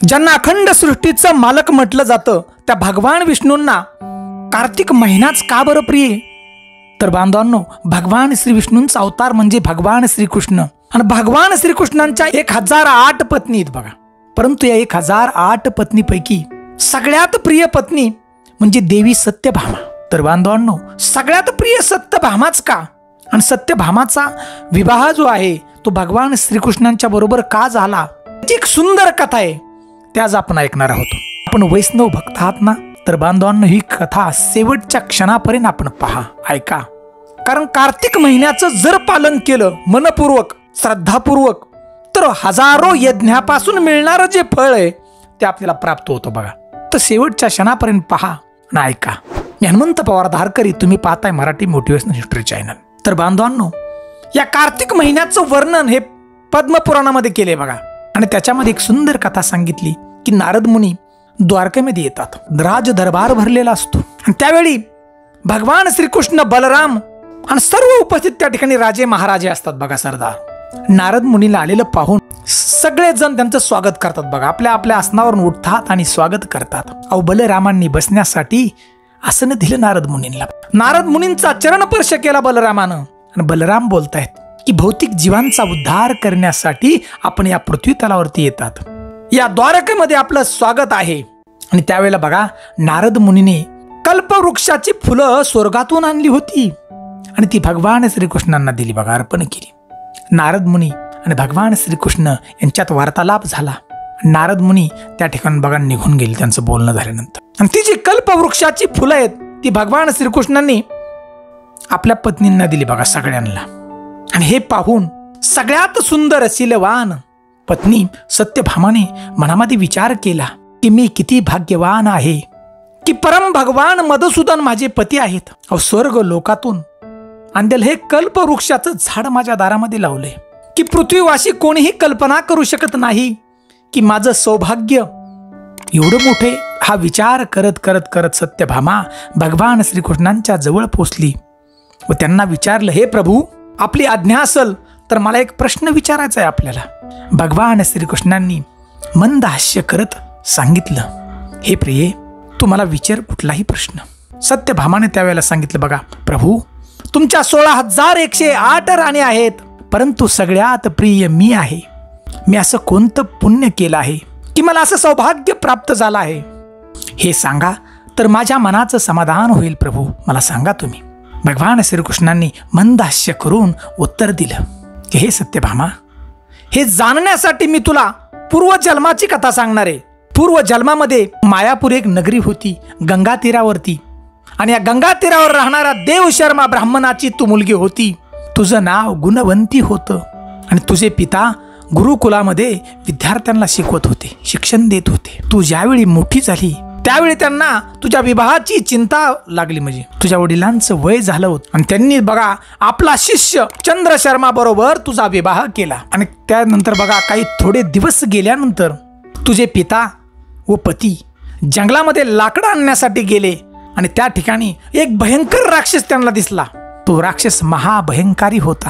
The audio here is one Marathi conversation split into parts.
ज्यांना अखंड सृष्टीचं मालक म्हटलं जातं त्या भगवान विष्णूंना कार्तिक महिनाच का बरं प्रिय? तर बांधवांनो, भगवान श्री विष्णूंचा अवतार म्हणजे भगवान श्रीकृष्ण आणि भगवान श्रीकृष्णांच्या 1008 पत्नी आहेत बघा. परंतु या 1008 पत्नीपैकी सगळ्यात प्रिय पत्नी म्हणजे देवी सत्यभामा. तर बांधवांनो, सगळ्यात प्रिय सत्यभामाच का? आणि सत्यभामाचा विवाह जो आहे तो भगवान श्रीकृष्णांच्या बरोबर का झाला, त्याची एक सुंदर कथा आहे, ते आज आपण ऐकणार आहोत. आपण वैष्णव भक्त आहात ना, तर बांधवांनो ही कथा शेवटच्या क्षणापर्यंत आपण पहा, ऐका. कारण कार्तिक महिन्याचं जर पालन केलं मनपूर्वक, श्रद्धापूर्वक, तर हजारो यज्ञापासून मिळणारं जे फळ आहे ते आपल्याला प्राप्त होतं बघा. तर शेवटच्या क्षणापर्यंत पहा आणि ऐका. हनुमंत पवार धारकरी, तुम्ही पाहताय मराठी मोटिवेशनल हिस्ट्री चॅनल. तर बांधवांनो, या कार्तिक महिन्याचं वर्णन हे पद्मपुराणामध्ये केले बघा. आणि त्याच्यामध्ये एक सुंदर कथा सांगितली की नारद मुनी द्वारकेमध्ये येतात. राज दरबार भरलेला असतो आणि त्यावेळी भगवान श्रीकृष्ण, बलराम आणि सर्व उपस्थित त्या ठिकाणी राजे महाराजे असतात बघा, सरदार. नारद मुनीला आलेलं पाहून सगळेजण त्यांचं स्वागत करतात बघा. आपल्या आपल्या आसनावरून उठतात आणि स्वागत करतात. अहो, बलरामांनी बसण्यासाठी आसन दिलं नारद मुनींना. नारद मुनींचा चरणस्पर्श केला बलरामानं आणि बलराम बोलतायत की भौतिक जीवांचा उद्धार करण्यासाठी आपण या पृथ्वी तलावरती येतात, या द्वारकेमध्ये आपलं स्वागत आहे. आणि त्यावेळेला बघा, नारद मुनीने कल्पवृक्षाची फुलं स्वर्गातून आणली होती आणि ती भगवान श्रीकृष्णांना दिली बघा, अर्पण केली. नारद मुनी आणि भगवान श्रीकृष्ण यांच्यात वार्तालाप झाला. नारद मुनी त्या ठिकाणी बघा निघून गेले त्यांचं बोलणं झाल्यानंतर. आणि ती जी कल्पवृक्षाची फुलं आहेत ती भगवान श्रीकृष्णांनी आपल्या पत्नींना दिली बघा, सगळ्यांना. आणि हे पाहून सगळ्यात सुंदर शीलवान पत्नी सत्यभामाने मनामध्ये विचार केला की मी किती भाग्यवान आहे की परम भगवान मधुसूदन माझे पती आहेत. अहो, स्वर्ग लोकातून आणलेलं हे कल्पवृक्षाचं झाड माझ्या दारामध्ये लावलंय की पृथ्वीवासी कोणीही कल्पना करू शकत नाही की माझं सौभाग्य एवढं मोठे. हा विचार करत करत करत सत्यभामा भगवान श्रीकृष्णांच्या जवळ पोचली व त्यांना विचारलं, हे प्रभू, आपली आज्ञा असेल तर मला एक प्रश्न विचारायचा आहे आपल्याला. भगवान श्रीकृष्णांनी मंद हास्य करत सांगितलं, हे प्रिये, तू मला विचार कुठलाही प्रश्न. सत्यभामाने त्यावेळेला सांगितलं, बघा प्रभू, तुमच्या 16,108 राणी आहेत, परंतु सगळ्यात प्रिय मी आहे. मी असं कोणतं पुण्य केलं आहे की मला असं सौभाग्य प्राप्त झालं आहे, हे सांगा तर माझ्या मनाचं समाधान होईल. प्रभू, मला सांगा तुम्ही. भगवान श्रीकृष्णांनी मंद हास्य करून उत्तर दिलं की हे सत्यभामा, हे जाणण्यासाठी मी तुला पूर्वजन्माची कथा सांगणार आहे. पूर्वजन्मामध्ये मायापूर एक नगरी होती गंगा तीरावरती, आणि या गंगा तीरावर राहणारा देवशर्मा ब्राह्मणाची तू मुलगी होती. तुझं नाव गुणवंती होतं आणि तुझे पिता गुरुकुलामध्ये विद्यार्थ्यांना शिकवत होते, शिक्षण देत होते. तू ज्यावेळी मोठी झाली त्यावेळी त्यांना तुझ्या विवाहाची चिंता लागली, म्हणजे तुझ्या वडिलांचं वय झालं होतं आणि त्यांनी बघा आपला शिष्य चंद्रशर्मा बरोबर तुझा विवाह केला. आणि त्यानंतर बघा काही थोडे दिवस गेल्यानंतर तुझे पिता व पती जंगलामध्ये लाकडं आणण्यासाठी गेले आणि त्या ठिकाणी एक भयंकर राक्षस त्यांना दिसला. तो राक्षस महाभयंकारी होता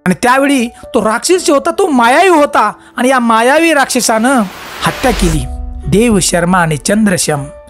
आणि त्यावेळी तो राक्षस जो होता तो मायावी होता आणि या मायावी राक्षसानं हत्या केली देव शर्मा आणि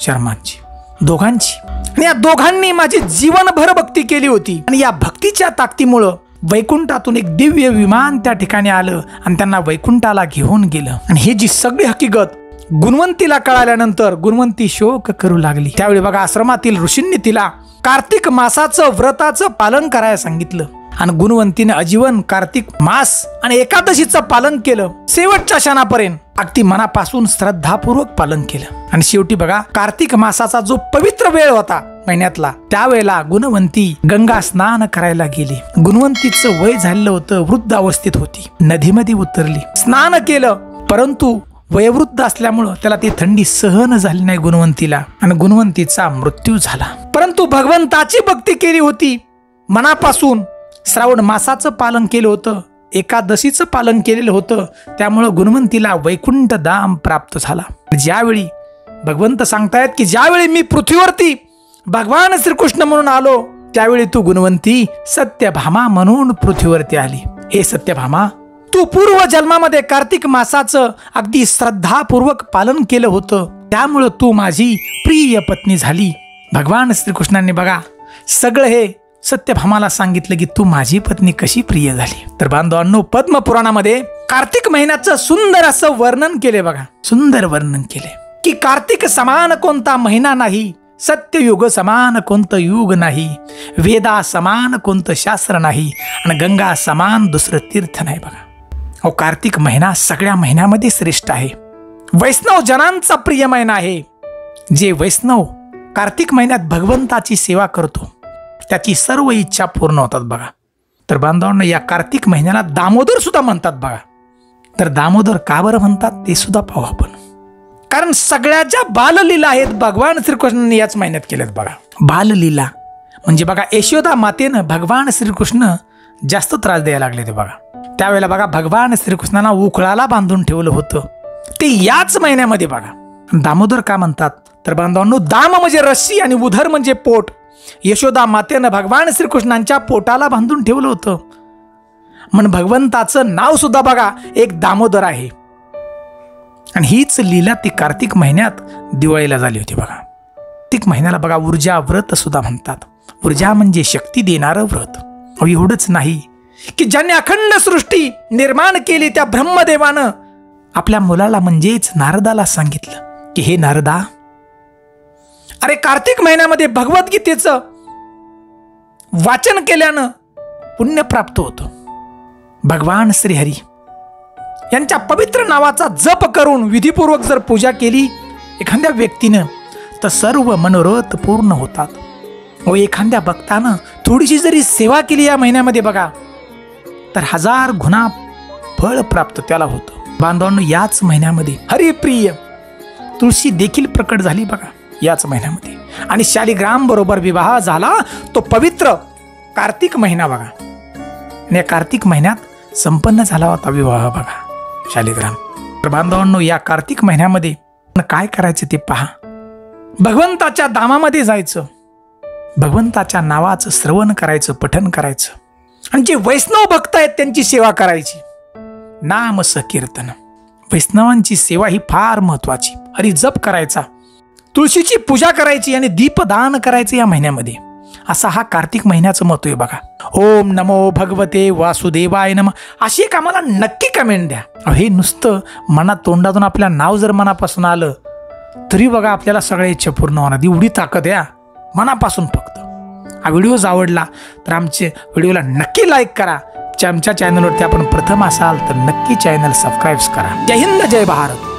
शर्मांची, दोघांची. आणि या दोघांनी माझी जीवनभर भक्ती केली होती आणि या भक्तीच्या ताकदीमुळं वैकुंठातून एक दिव्य विमान त्या ठिकाणी आलं आणि त्यांना वैकुंठाला घेऊन गेलं. आणि ही जी सगळी हकीकत गुणवंतीला कळाल्यानंतर गुणवंती शोक करू लागली. त्यावेळी बघा आश्रमातील ऋषींनी तिला कार्तिक मासाचं व्रताचं पालन करायला सांगितलं आणि गुणवंतीने आजीवन कार्तिक मास आणि एकादशीचं पालन केलं. शेवटच्या क्षणापर्यंत अगदी मनापासून श्रद्धापूर्वक पालन केलं. आणि शेवटी बघा कार्तिक मासाचा जो पवित्र वेळ होता महिन्यातला, त्यावेळेला गुणवंती गंगा स्नान करायला गेली. गुणवंतीचं वय झालेलं होतं, वृद्ध अवस्थेत होती. नदीमध्ये उतरली, स्नान केलं, परंतु वयोवृद्ध असल्यामुळं त्याला ती थंडी सहन झाली नाही गुणवंतीला आणि गुणवंतीचा मृत्यू झाला. परंतु भगवंताची भक्ती केली होती मनापासून, श्रावण मासाचं पालन केलं होतं, एकादशीचं पालन केलेलं होतं, त्यामुळं गुणवंतीला वैकुंठ धाम प्राप्त झाला. ज्यावेळी भगवंत सांगतायत की ज्यावेळी मी पृथ्वीवरती भगवान श्रीकृष्ण म्हणून आलो त्यावेळी तू गुणवंती सत्यभामा म्हणून पृथ्वीवरती आली. हे सत्यभामा, तू तू पूर्व जन्मामध्ये कार्तिक मासाचं अगदी श्रद्धापूर्वक पालन केलं होतं, त्यामुळं तू माझी प्रिय पत्नी झाली. भगवान श्रीकृष्णांनी बघा सगळं हे सत्यभामाला सांगितलं की तू माझी पत्नी कशी प्रिय झाली. तर बांधवांनो, पद्मपुराणामध्ये कार्तिक महिन्याचं सुंदर असं वर्णन केले बघा, सुंदर वर्णन केले की कार्तिक समान कोणता महिना नाही, सत्ययुग समान कोणतं युग नाही, वेदा समान कोणतं शास्त्र नाही, आणि गंगा समान दुसरं तीर्थ नाही. बघा अहो, कार्तिक महिना सगळ्या महिन्यामध्ये श्रेष्ठ आहे. वैष्णव जनांचा प्रिय महिना आहे. जे वैष्णव कार्तिक महिन्यात भगवंताची सेवा करतो त्याची सर्व इच्छा पूर्ण होतात. बघा तर बांधवांना, या कार्तिक महिन्याला दामोदर सुद्धा म्हणतात. बघा तर दामोदर का बरं म्हणतात ते सुद्धा पाहू आपण. कारण सगळ्या ज्या बाललीला आहेत भगवान श्रीकृष्णांनी याच महिन्यात केल्यात. बघा बाललीला म्हणजे बघा यशोदा मातेनं भगवान श्रीकृष्ण जास्त त्रास द्यायला लागले ते. बघा त्यावेळेला बघा भगवान श्रीकृष्णांना उखळाला बांधून ठेवलं होतं ते याच महिन्यामध्ये. बघा दामोदर का म्हणतात तर बांधवांनो, दाम म्हणजे रस्सी आणि उधर म्हणजे पोट. यशोदा मातेनं भगवान श्रीकृष्णांच्या पोटाला बांधून ठेवलं होतं म्हणून भगवंताचं नाव सुद्धा बघा एक दामोदर आहे. आणि हीच लीला ती कार्तिक महिन्यात दिवाळीला झाली होती. बघा कार्तिक महिन्याला बघा ऊर्जा व्रत सुद्धा म्हणतात. ऊर्जा म्हणजे शक्ती देणारं व्रत. एवढंच नाही की ज्याने अखंड सृष्टी निर्माण केली त्या ब्रह्मदेवानं आपल्या मुलाला म्हणजेच नारदाला सांगितलं की हे नारदा, अरे कार्तिक महिन्यामध्ये भगवद्गीतेचं वाचन केल्यानं पुण्य प्राप्त होतं. भगवान श्रीहरी यांच्या पवित्र नावाचा जप करून विधीपूर्वक जर पूजा केली एखाद्या व्यक्तीनं तर सर्व मनोरथ पूर्ण होतात. व एखाद्या भक्तानं थोडीशी जरी सेवा केली या महिन्यामध्ये बघा तर 1000 गुणा फळ प्राप्त त्याला होतं. बांधवांनो, याच महिन्यामध्ये हरिप्रिय तुळशी देखील प्रकट झाली बघा याच महिन्यामध्ये. आणि शालिग्राम बरोबर विवाह झाला तो पवित्र कार्तिक महिना. बघा आणि या कार्तिक महिन्यात संपन्न झाला होता विवाह बघा शालिग्राम. तर बांधवांनो, या कार्तिक महिन्यामध्ये काय करायचं ते पहा. भगवंताच्या धामामध्ये जायचं, भगवंताच्या नावाचं श्रवण करायचं, पठन करायचं, आणि जे वैष्णव भक्त आहेत त्यांची सेवा करायची. नाम संकीर्तन, वैष्णवांची सेवा ही फार महत्वाची. हरी जप करायचा, तुळशीची पूजा करायची आणि दीपदान करायचं या महिन्यामध्ये. असा हा कार्तिक महिन्याचं महत्व आहे बघा. ओम नमो भगवते वासुदेवाय नमः अशी एक आम्हाला नक्की कमेंट द्या. हे नुसतं मनात तोंडातून आपल्या नाव जर मनापासून आलं तरी बघा आपल्याला सगळ्या इच्छा पूर्ण होणार. एवढी ताकद या मनापासून फक्त. हा व्हिडिओ आवडला तर आमच्या व्हिडिओला नक्की लाईक करा. आमच्या चॅनलवरती आपण प्रथम असाल तर नक्की चॅनल सबस्क्राईब करा. जय हिंद, जय भारत.